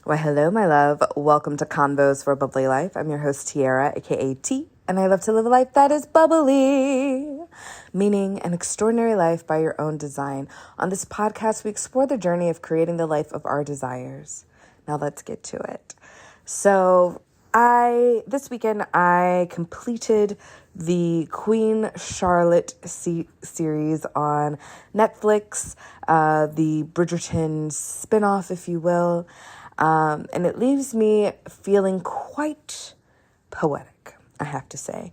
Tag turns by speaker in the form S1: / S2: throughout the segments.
S1: Why, hello, my love. Welcome to Convos for A Bubbly Life. I'm your host, Tiara, aka T, and I love to live a life that is bubbly, meaning an extraordinary life by your own design. On this podcast, we explore the journey of creating the life of our desires. Now let's get to it. So this weekend, I completed the Queen Charlotte series on Netflix, the Bridgerton spinoff, if you will. And it leaves me feeling quite poetic, I have to say.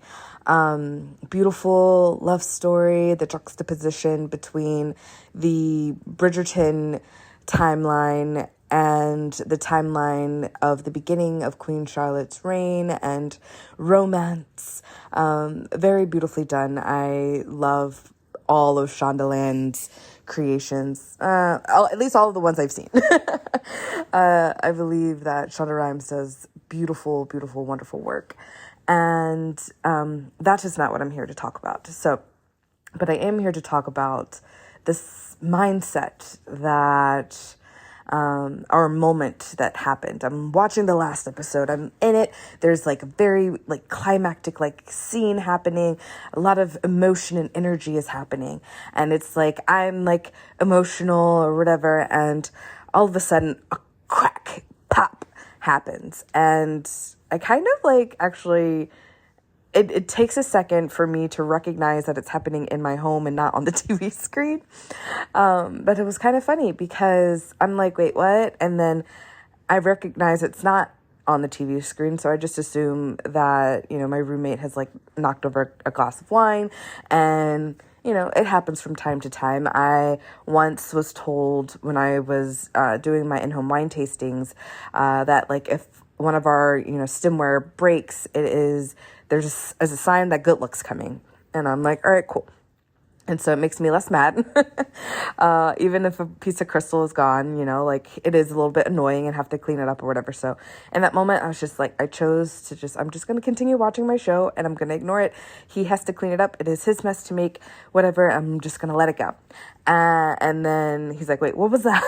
S1: Beautiful love story, the juxtaposition between the Bridgerton timeline and the timeline of the beginning of Queen Charlotte's reign and romance. Very beautifully done. I love all of Shondaland's creations, at least all of the ones I've seen. I believe that Shonda Rhimes does beautiful, beautiful, wonderful work. And that is not what I'm here to talk about. But I am here to talk about this mindset that or moment that happened. I'm watching the last episode. I'm in it. There's like a very climactic scene happening. A lot of emotion and energy is happening. And it's like I'm emotional or whatever, and all of a sudden a crack, pop happens. And I kind of actually it takes a second for me to recognize that it's happening in my home and not on the TV screen. But it was kind of funny because I'm like, wait, what? And then I recognize it's not on the TV screen. So I just assume that, my roommate has knocked over a glass of wine, and it happens from time to time. I once was told when I was doing my in-home wine tastings that if one of our stemware breaks, there's a sign that good luck's coming. And I'm like, all right, cool. And so it makes me less mad. Even if a piece of crystal is gone, it is a little bit annoying and have to clean it up or whatever. So in that moment, I was just I chose to I'm just going to continue watching my show and I'm going to ignore it. He has to clean it up. It is his mess to make, whatever. I'm just going to let it go. And then he's like, wait, what was that?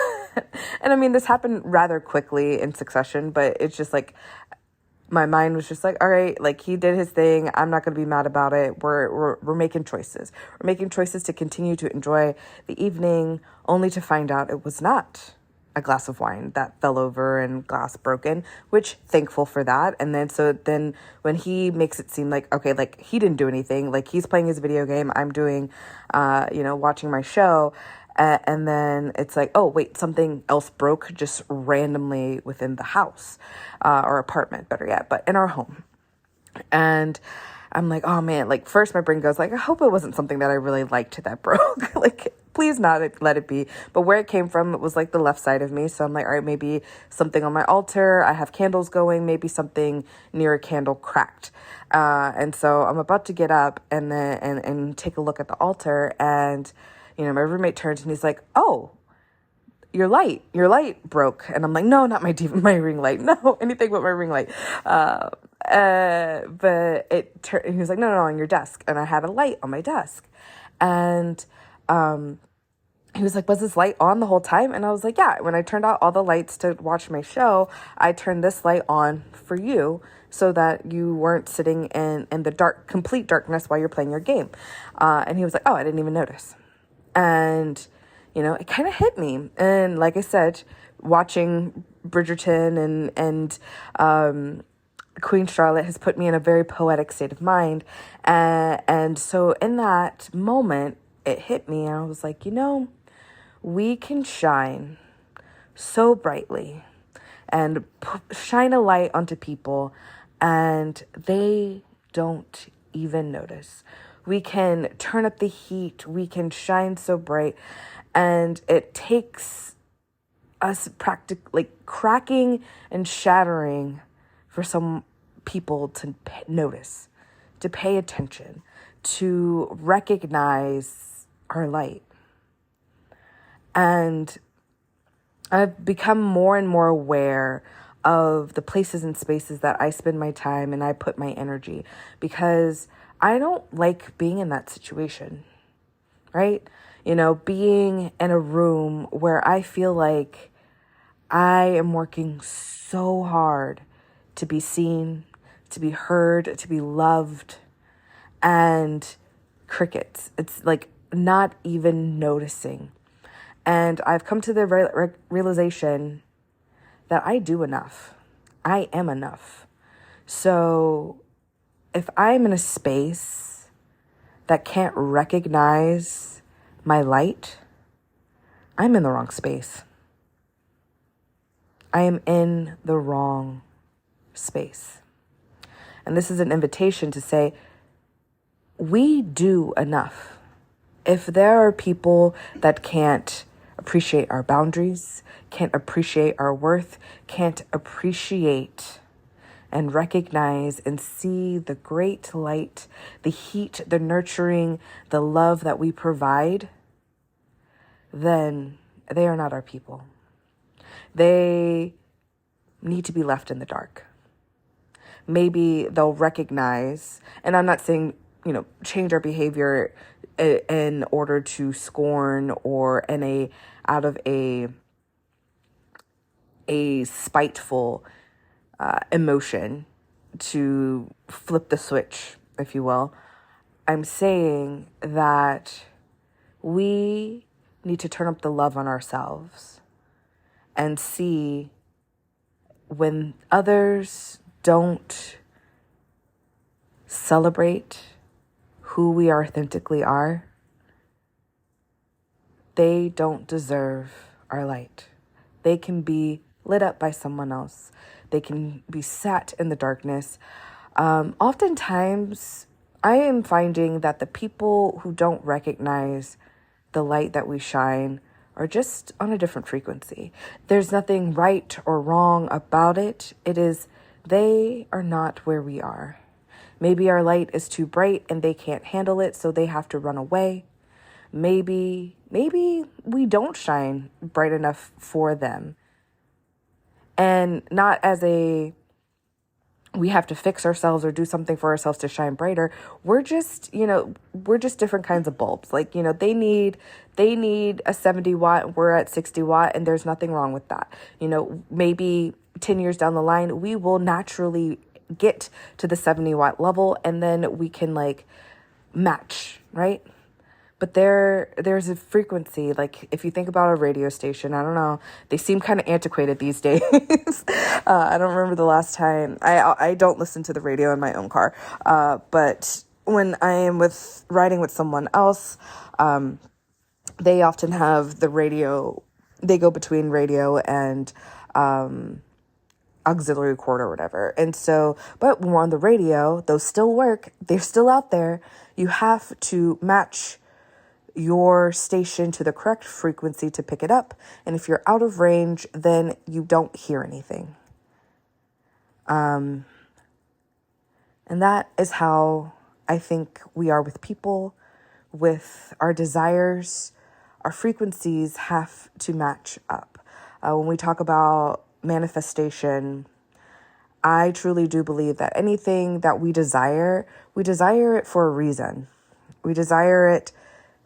S1: And I mean, this happened rather quickly in succession, but it's just my mind was just all right, he did his thing. I'm not going to be mad about it. We're making choices. We're making choices to continue to enjoy the evening, only to find out it was not a glass of wine that fell over and glass broken, which thankful for that. And then when he makes it seem okay, he didn't do anything, he's playing his video game, I'm doing, watching my show. And then it's oh, wait, something else broke just randomly within the house, or apartment, better yet, but in our home. And I'm like, oh man, first my brain goes I hope it wasn't something that I really liked that broke. Please not let it be. But where it came from, it was the left side of me. So I'm all right, maybe something on my altar. I have candles going, maybe something near a candle cracked. And so I'm about to get up and then and take a look at the altar, and my roommate turns and he's like, oh, your light broke. And I'm like, no, not my ring light. No, anything but my ring light. But he was like, no, on your desk. And I had a light on my desk. And he was like, was this light on the whole time? And I was like, yeah. When I turned out all the lights to watch my show, I turned this light on for you so that you weren't sitting in the complete darkness while you're playing your game. And he was like, oh, I didn't even notice. And, it kind of hit me. And like I said, watching Bridgerton and Queen Charlotte has put me in a very poetic state of mind. And so in that moment, it hit me. And I was like, we can shine so brightly and shine a light onto people, and they don't even notice. We can turn up the heat. We can shine so bright. And it takes us practically cracking and shattering for some people to notice, to pay attention, to recognize our light. And I've become more and more aware of the places and spaces that I spend my time and I put my energy, because I don't like being in that situation, right? Being in a room where I feel like I am working so hard to be seen, to be heard, to be loved, and crickets. It's like not even noticing. And I've come to the realization that I do enough. I am enough. So if I'm in a space that can't recognize my light, I'm in the wrong space. I am in the wrong space. And this is an invitation to say, we do enough. If there are people that can't appreciate our boundaries, can't appreciate our worth, can't appreciate and recognize and see the great light, the heat, the nurturing, the love that we provide, then they are not our people. They need to be left in the dark. Maybe they'll recognize, and I'm not saying, change our behavior in order to scorn or out of a spiteful emotion to flip the switch, if you will. I'm saying that we need to turn up the love on ourselves and see when others don't celebrate who we authentically are, they don't deserve our light. They can be lit up by someone else. They can be sat in the darkness. Oftentimes, I am finding that the people who don't recognize the light that we shine are just on a different frequency. There's nothing right or wrong about it. It is, they are not where we are. Maybe our light is too bright and they can't handle it, so they have to run away. Maybe we don't shine bright enough for them. And not as we have to fix ourselves or do something for ourselves to shine brighter. We're just different kinds of bulbs. Like, they need a 70 watt, we're at 60 watt, and there's nothing wrong with that. Maybe 10 years down the line, we will naturally get to the 70 watt level, and then we can match, right? But there's a frequency, like if you think about a radio station, I don't know, they seem kind of antiquated these days. I don't remember the last time. I don't listen to the radio in my own car. But when I am riding with someone else, they often have the radio, they go between radio and auxiliary cord or whatever. And so, but when we're on the radio, those still work. They're still out there. You have to match your station to the correct frequency to pick it up. And if you're out of range, then you don't hear anything. And that is how I think we are with people, with our desires. Our frequencies have to match up. When we talk about manifestation, I truly do believe that anything that we desire it for a reason. We desire it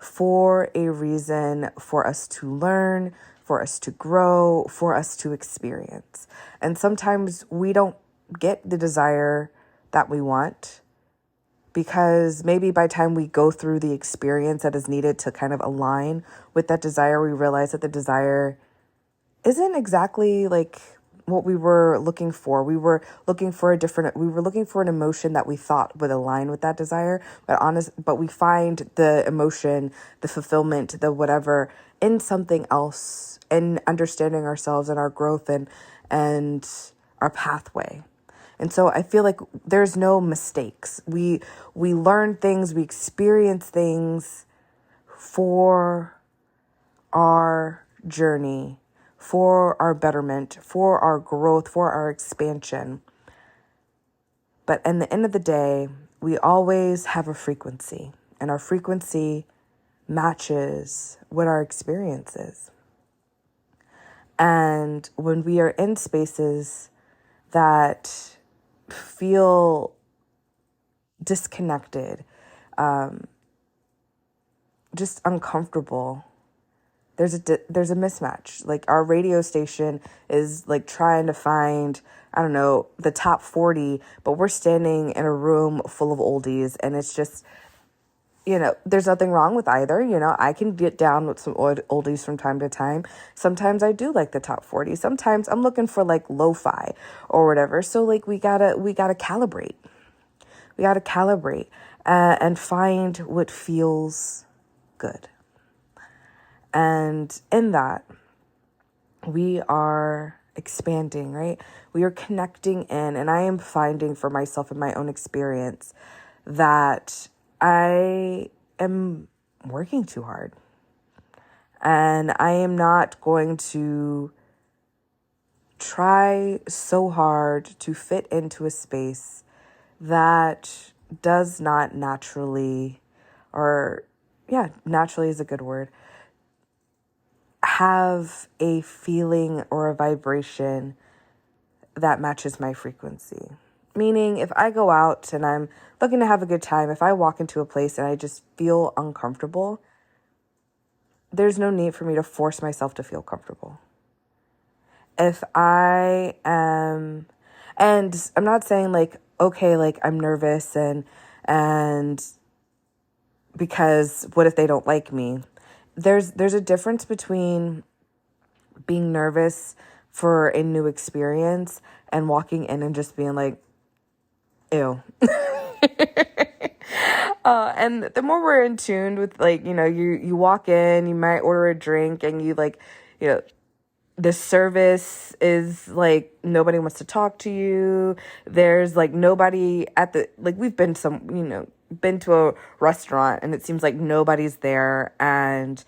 S1: for a reason, for us to learn, for us to grow, for us to experience. And sometimes we don't get the desire that we want because maybe by the time we go through the experience that is needed to kind of align with that desire, we realize that the desire isn't exactly like what we were looking for. We were looking for an emotion that we thought would align with that desire, but we find the emotion, the fulfillment, the whatever in something else, in understanding ourselves and our growth and our pathway. And so I feel like there's no mistakes. We learn things, we experience things for our journey, for our betterment, for our growth, for our expansion. But in the end of the day, we always have a frequency, and our frequency matches what our experience is. And when we are in spaces that feel disconnected, just uncomfortable, there's a mismatch. Like our radio station is like trying to find, I don't know, the top 40, but we're standing in a room full of oldies, and it's just, there's nothing wrong with either. I can get down with some oldies from time to time. Sometimes I do like the top 40. Sometimes I'm looking for like lo-fi or whatever. So like we gotta calibrate. We gotta calibrate and find what feels good. And in that, we are expanding, right? We are connecting in, and I am finding for myself in my own experience that I am working too hard, and I am not going to try so hard to fit into a space that does not naturally, naturally is a good word, have a feeling or a vibration that matches my frequency. Meaning, if I go out and I'm looking to have a good time, if I walk into a place and I just feel uncomfortable, there's no need for me to force myself to feel comfortable. If I am, and I'm not saying like, okay, like I'm nervous and because what if they don't like me? There's a difference between being nervous for a new experience and walking in and just being like, ew. And the more we're in tune with, like, you walk in, you might order a drink, and you like, the service is like nobody wants to talk to you. There's like nobody at the, like we've been been to a restaurant and it seems like nobody's there, and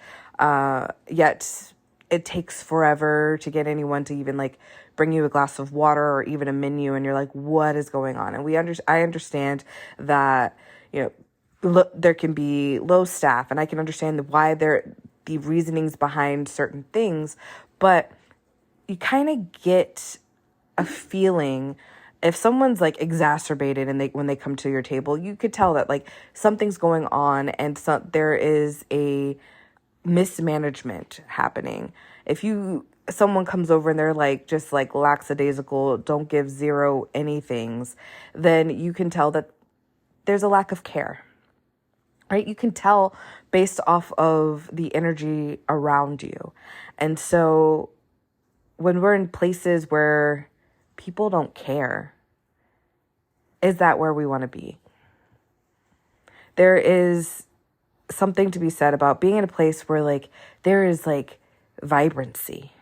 S1: yet it takes forever to get anyone to even like bring you a glass of water or even a menu, and you're like, what is going on? And I understand that there can be low staff, and I can understand why the reasonings behind certain things, but you kind of get a feeling if someone's like exacerbated and when they come to your table, you could tell that like something's going on, and there is a mismanagement happening. If someone comes over and they're like just like lackadaisical, don't give zero anythings, then you can tell that there's a lack of care, right? You can tell based off of the energy around you. And so when we're in places where people don't care, is that where we want to be? There is something to be said about being in a place where like there is like vibrancy,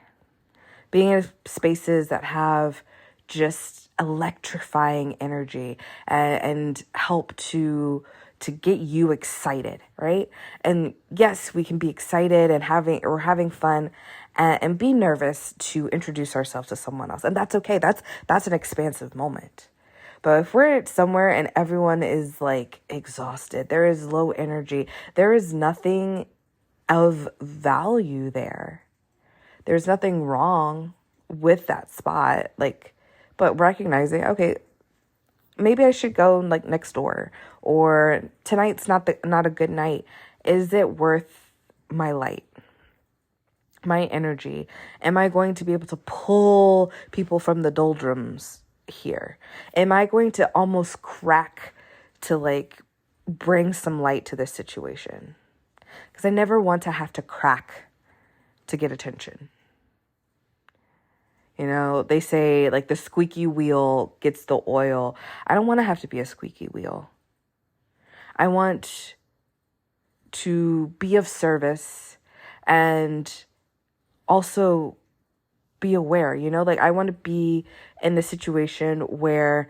S1: being in spaces that have just electrifying energy and help to get you excited, right? And yes, we can be excited and having fun and be nervous to introduce ourselves to someone else, and that's okay. That's an expansive moment. But if we're somewhere and everyone is like exhausted, there is low energy, there is nothing of value there. There's nothing wrong with that spot, like, but recognizing, okay, maybe I should go like next door, or tonight's not a good night. Is it worth my light, my energy? Am I going to be able to pull people from the doldrums here? Am I going to almost crack to like bring some light to this situation? Because I never want to have to crack to get attention. They say like the squeaky wheel gets the oil. I don't want to have to be a squeaky wheel. I want to be of service and also be aware, like I want to be in the situation where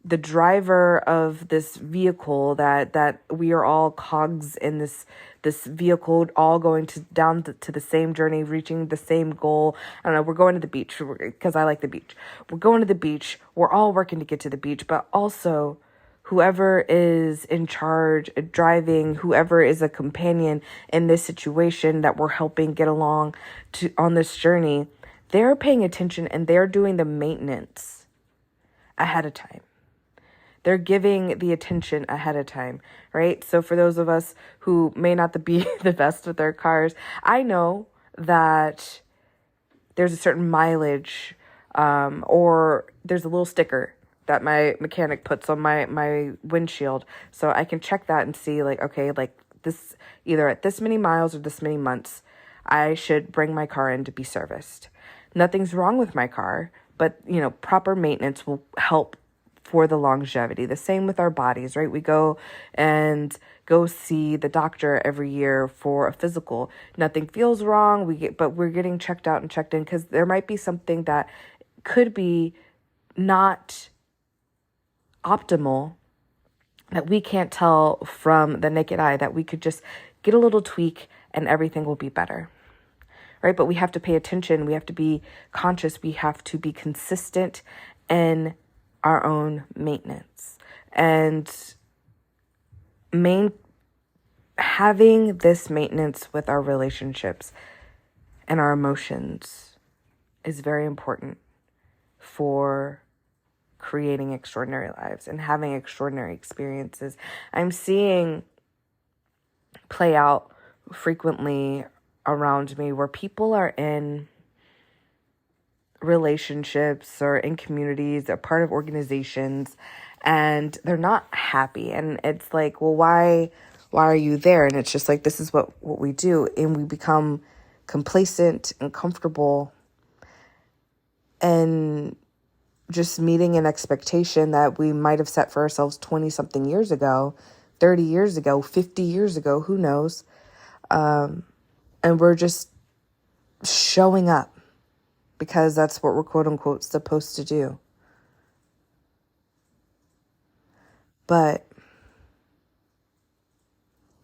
S1: the driver of this vehicle that we are all cogs in this vehicle, all going down to the same journey, reaching the same goal. I don't know, we're going to the beach because I like the beach. We're going to the beach. We're all working to get to the beach, but also whoever is in charge, driving, whoever is a companion in this situation that we're helping get along on this journey, they're paying attention and they're doing the maintenance ahead of time. They're giving the attention ahead of time, right? So for those of us who may not be the best with their cars, I know that there's a certain mileage, or there's a little sticker that my mechanic puts on my windshield. So I can check that and see like, okay, like this, either at this many miles or this many months, I should bring my car in to be serviced. Nothing's wrong with my car, but proper maintenance will help for the longevity. The same with our bodies, right? We go see the doctor every year for a physical. Nothing feels wrong. But we're getting checked out and checked in because there might be something that could be not optimal that we can't tell from the naked eye, that we could just get a little tweak and everything will be better. Right? But we have to pay attention. We have to be conscious. We have to be consistent in our own maintenance. And having this maintenance with our relationships and our emotions is very important for creating extraordinary lives and having extraordinary experiences. I'm seeing play out frequently around me where people are in relationships or in communities, they're part of organizations, and they're not happy. And it's like, well, why are you there? And it's just like, this is what we do. And we become complacent and comfortable and just meeting an expectation that we might have set for ourselves 20 something years ago, 30 years ago, 50 years ago, who knows? And we're just showing up because that's what we're quote unquote supposed to do. But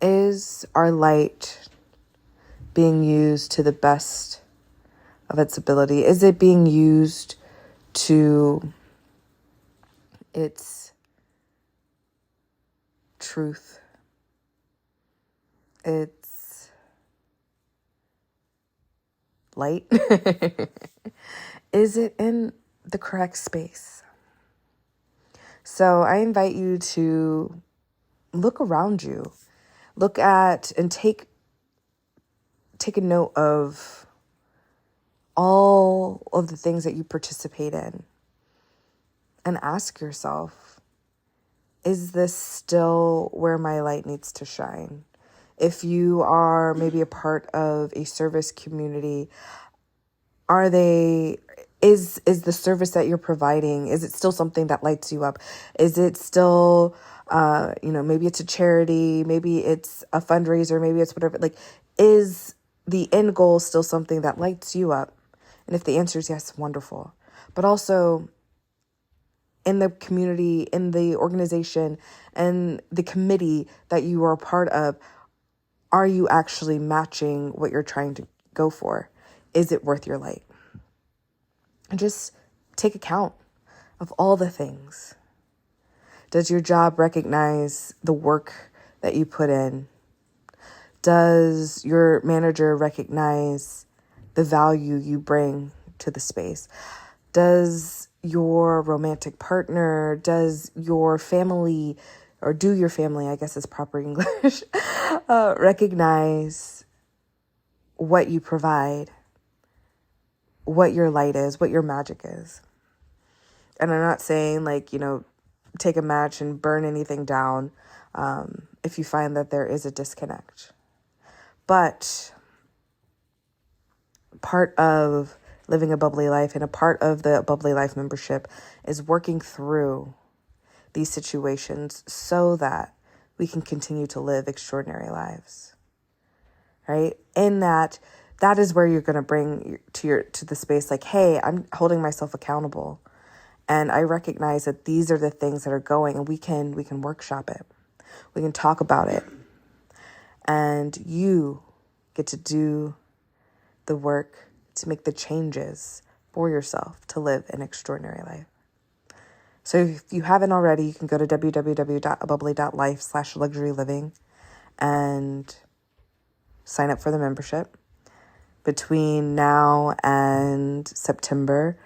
S1: is our light being used to the best of its ability? Is it being used to its truth, its light? Is it in the correct space? So I invite you to look around you, look at and take a note of all of the things that you participate in and ask yourself, is this still where my light needs to shine? If you are maybe a part of a service community, is the service that you're providing, is it still something that lights you up? Is it still, maybe it's a charity, maybe it's a fundraiser, maybe it's whatever, like, is the end goal still something that lights you up? And if the answer is yes, wonderful. But also in the community, in the organization, and the committee that you are a part of, are you actually matching what you're trying to go for? Is it worth your light? And just take account of all the things. Does your job recognize the work that you put in? Does your manager recognize the value you bring to the space? Does your romantic partner, does your family, or do your family, I guess is proper English, recognize what you provide, what your light is, what your magic is? And I'm not saying take a match and burn anything down if you find that there is a disconnect. But part of living a bubbly life and a part of the Bubbly Life membership is working through these situations so that we can continue to live extraordinary lives, right? In that is where you're going to bring to the space like, hey, I'm holding myself accountable, and I recognize that these are the things that are going, and we can workshop it. We can talk about it, and you get to do the work to make the changes for yourself to live an extraordinary life. So if you haven't already, you can go to www.abubbly.life/luxuryliving and sign up for the membership. Between now and September,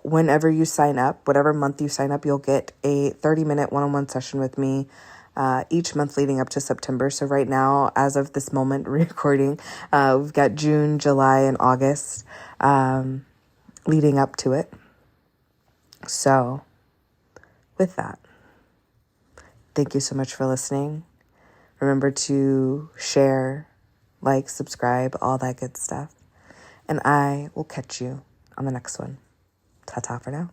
S1: whenever you sign up, whatever month you sign up, you'll get a 30-minute one-on-one session with me each month leading up to September. So right now, as of this moment recording, we've got June, July, and August leading up to it. So with that, thank you so much for listening. Remember to share, like, subscribe, all that good stuff. And I will catch you on the next one. Ta-ta for now.